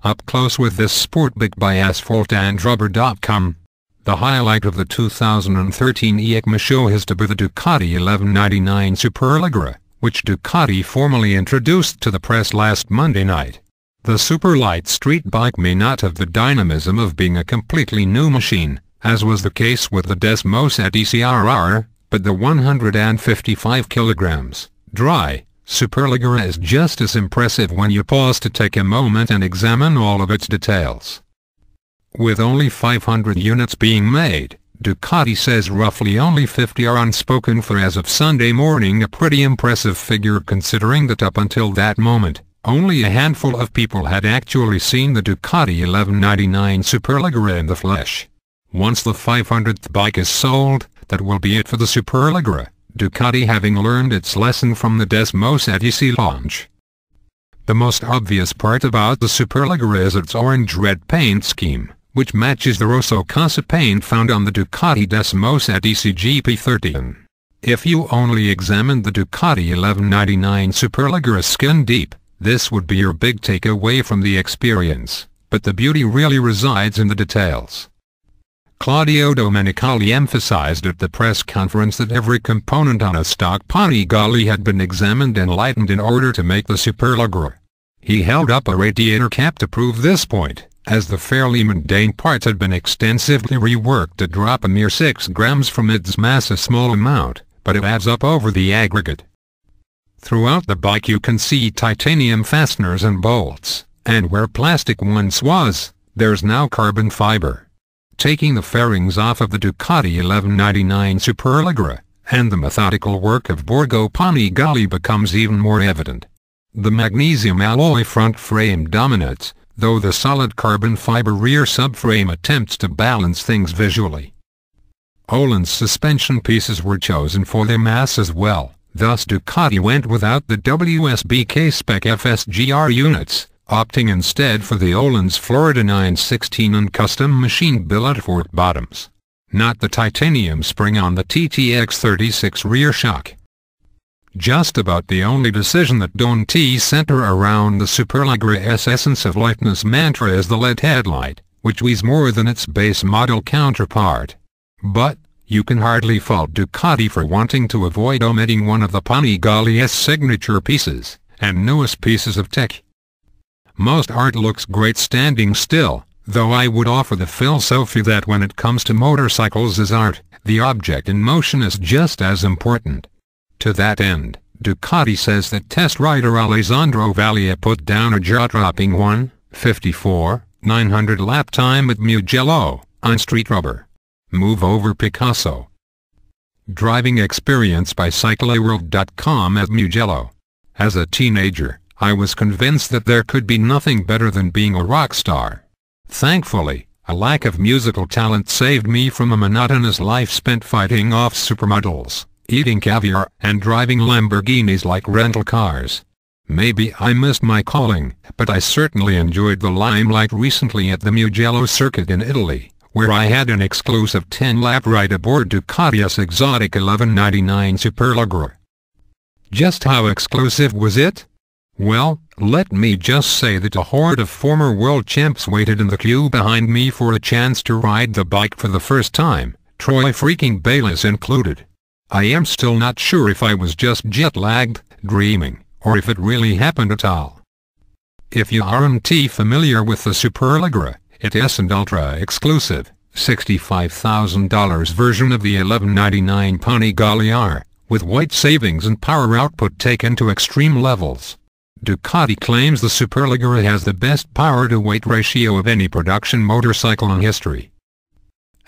Up close with this sport bike by asphaltandrubber.com. The highlight of the 2013 EICMA show has to be the Ducati 1199 Superleggera, which Ducati formally introduced to the press last Monday night. The superlight street bike may not have the dynamism of being a completely new machine, as was the case with the Desmos at ECRR, but the 155 kilograms, dry, Superleggera is just as impressive when you pause to take a moment and examine all of its details. With only 500 units being made, Ducati says roughly only 50 are unspoken for as of Sunday morning, a pretty impressive figure considering that up until that moment, only a handful of people had actually seen the Ducati 1199 Superleggera in the flesh. Once the 500th bike is sold, that will be it for the Superleggera, Ducati having learned its lesson from the Desmos at EC launch. The most obvious part about the Superleggera is its orange-red paint scheme, which matches the Rosso Casa paint found on the Ducati Desmos at ECGP13. If you only examined the Ducati 1199 Superleggera skin deep, this would be your big takeaway from the experience, but the beauty really resides in the details. Claudio Domenicali emphasized at the press conference that every component on a stock panigale had been examined and lightened in order to make the Superleggera. He held up a radiator cap to prove this point, as the fairly mundane parts had been extensively reworked to drop a mere 6 grams from its mass, a small amount, but it adds up over the aggregate. Throughout the bike you can see titanium fasteners and bolts, and where plastic once was, there's now carbon fiber. Taking the fairings off of the Ducati 1199 Superleggera, and the methodical work of Borgo Panigale becomes even more evident. The magnesium alloy front frame dominates, though the solid carbon fiber rear subframe attempts to balance things visually. Öhlins suspension pieces were chosen for their mass as well, thus Ducati went without the WSBK spec FSGR units, opting instead for the Öhlins Florida 916 and custom machine billet fork bottoms. Not the titanium spring on the TTX36 rear shock. Just about the only decision that don't center around the Superleggera's essence of lightness mantra is the LED headlight, which weighs more than its base model counterpart. But you can hardly fault Ducati for wanting to avoid omitting one of the Panigale's signature pieces, and newest pieces of tech. Most art looks great standing still, though I would offer the philosophy that when it comes to motorcycles as art, the object in motion is just as important. To that end, Ducati says that test rider Alessandro Valle put down a jaw-dropping 1:54.900 lap time at Mugello, on street rubber. Move over Picasso. Driving experience by cycleworld.com at Mugello. As a teenager, I was convinced that there could be nothing better than being a rock star. Thankfully, a lack of musical talent saved me from a monotonous life spent fighting off supermodels, eating caviar, and driving Lamborghinis like rental cars. Maybe I missed my calling, but I certainly enjoyed the limelight recently at the Mugello circuit in Italy, where I had an exclusive 10-lap ride aboard Ducati's exotic 1199 Superleggera. Just how exclusive was it? Well, let me just say that a horde of former world champs waited in the queue behind me for a chance to ride the bike for the first time, Troy freaking Bayliss included. I am still not sure if I was just jet-lagged, dreaming, or if it really happened at all. If you aren't familiar with the Superleggera, it is an ultra-exclusive, $65,000 version of the 1199 Panigale R, with weight savings and power output taken to extreme levels. Ducati claims the Superleggera has the best power-to-weight ratio of any production motorcycle in history.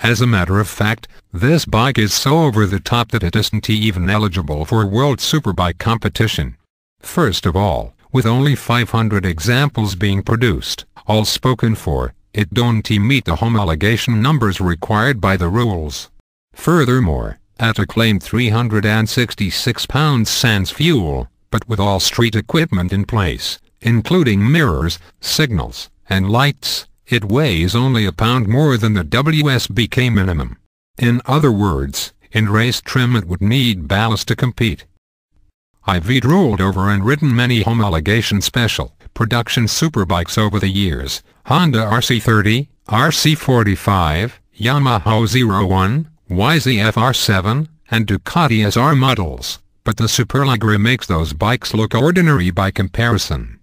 As a matter of fact, this bike is so over the top that it isn't even eligible for World Superbike competition. First of all, with only 500 examples being produced, all spoken for, it don't meet the homologation numbers required by the rules. Furthermore, at a claimed 366 pounds sans fuel, but with all street equipment in place, including mirrors, signals, and lights, it weighs only a pound more than the WSBK minimum. In other words, in race trim it would need ballast to compete. I've drooled over and ridden many homologation special, production superbikes over the years: Honda RC30, RC45, Yamaha 01, YZF R7, and Ducati SR models, but the Superleggera makes those bikes look ordinary by comparison.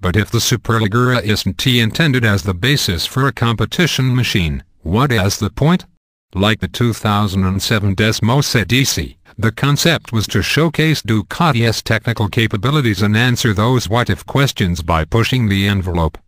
But if the Superleggera isn't intended as the basis for a competition machine, what is the point? Like the 2007 Desmos DC, the concept was to showcase Ducati's technical capabilities and answer those what-if questions by pushing the envelope.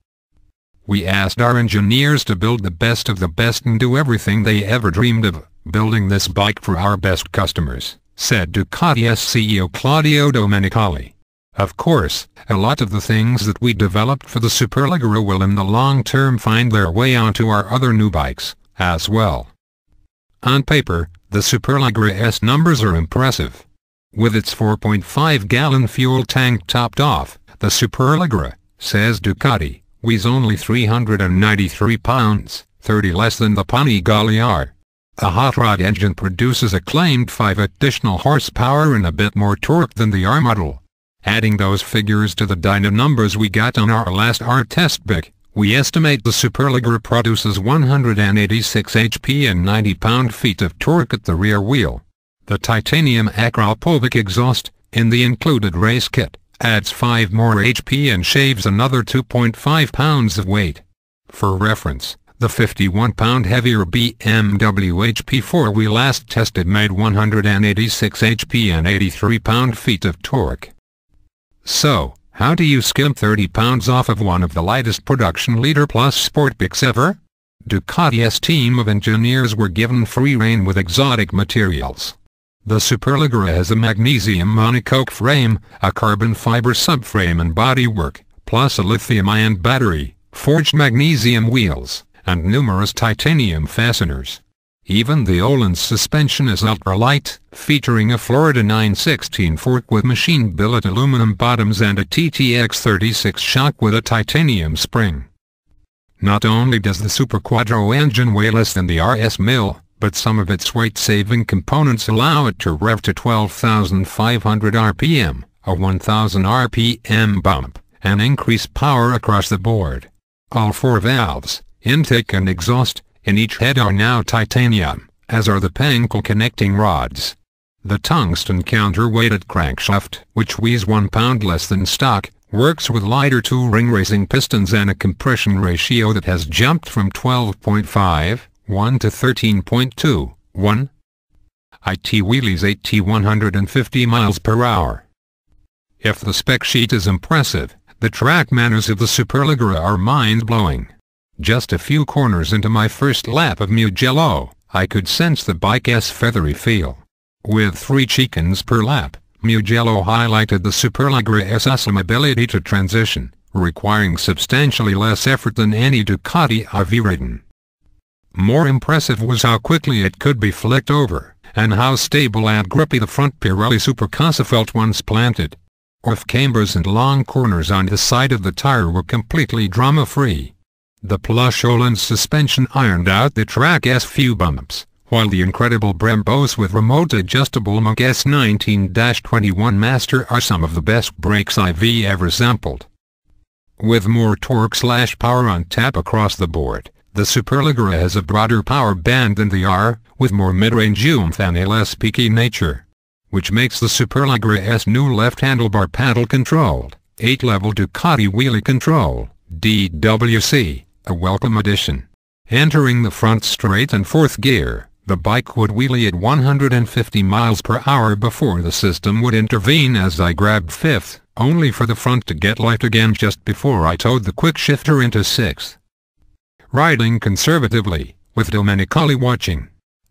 We asked our engineers to build the best of the best and do everything they ever dreamed of, building this bike for our best customers, said Ducati's CEO Claudio Domenicali. Of course, a lot of the things that we developed for the Superleggera will in the long term find their way onto our other new bikes, as well. On paper, the Superleggera's numbers are impressive. With its 4.5-gallon fuel tank topped off, the Superleggera, says Ducati, weighs only 393 pounds, 30 less than the Panigale R. A hot rod engine produces a claimed 5 additional horsepower and a bit more torque than the R model. Adding those figures to the dyno numbers we got on our last R test bike, we estimate the Superleggera produces 186 HP and 90 pound-feet of torque at the rear wheel. The titanium Akrapovic exhaust, in the included race kit, adds 5 more HP and shaves another 2.5 pounds of weight. For reference, the 51-pound heavier BMW HP4 we last tested made 186 HP and 83 pound-feet of torque. So, how do you skim 30 pounds off of one of the lightest production liter plus sport bikes ever? Ducati's team of engineers were given free rein with exotic materials. The Superleggera has a magnesium monocoque frame, a carbon fiber subframe and bodywork, plus a lithium-ion battery, forged magnesium wheels, and numerous titanium fasteners. Even the Öhlins suspension is ultralight, featuring a Florida 916 fork with machine-billet aluminum bottoms and a TTX36 shock with a titanium spring. Not only does the Super Quattro engine weigh less than the RS Mill, but some of its weight-saving components allow it to rev to 12,500 RPM, a 1,000 RPM bump, and increase power across the board. All 4 valves, intake and exhaust, in each head are now titanium, as are the pannicle connecting rods. The tungsten counterweighted crankshaft, which weighs 1 pound less than stock, works with lighter 2-ring racing pistons and a compression ratio that has jumped from 12.5:1 to 13.2:1. It wheelies 150 miles per hour. If the spec sheet is impressive, the track manners of the Superleggera are mind-blowing. Just a few corners into my first lap of Mugello, I could sense the bike's feathery feel. With 3 chickens per lap, Mugello highlighted the Superleggera's awesome ability to transition, requiring substantially less effort than any Ducati I've ridden. More impressive was how quickly it could be flicked over, and how stable and grippy the front Pirelli Supercasa felt once planted. Off cambers and long corners on the side of the tire were completely drama-free. The plush Öhlins suspension ironed out the track's few bumps, while the incredible Brembos with remote adjustable Mach S19-21 Master are some of the best brakes I've ever sampled. With more torque/power on tap across the board, the Superleggera has a broader power band than the R, with more mid-range oomph and a less peaky nature, which makes the Superleggera's new left handlebar paddle-controlled, 8-level Ducati wheelie control, DWC, a welcome addition. Entering the front straight and 4th gear, the bike would wheelie at 150 miles per hour before the system would intervene as I grabbed 5th, only for the front to get light again just before I towed the quick shifter into 6th. Riding conservatively, with Domenicali watching,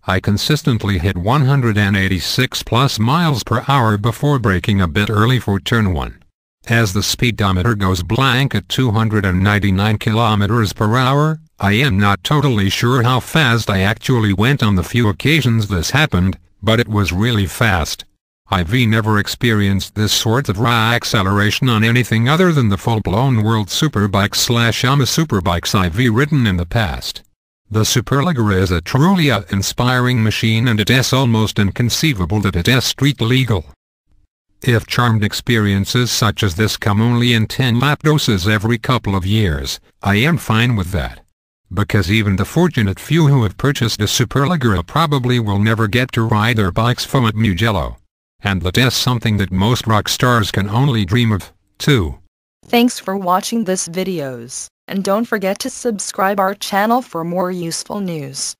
I consistently hit 186 plus miles per hour before braking a bit early for turn 1. As the speedometer goes blank at 299 kilometers per hour, I am not totally sure how fast I actually went on the few occasions this happened, but it was really fast. I've never experienced this sort of raw acceleration on anything other than the full-blown world superbikes/AMA superbikes I've ridden in the past. The Superleggera is a truly inspiring machine, and it is almost inconceivable that it is street legal. If charmed experiences such as this come only in 10 lap doses every couple of years, I am fine with that. Because even the fortunate few who have purchased a Superleggera probably will never get to ride their bikes from at Mugello. And that is something that most rock stars can only dream of, too. Thanks for watching this videos, and don't forget to subscribe our channel for more useful news.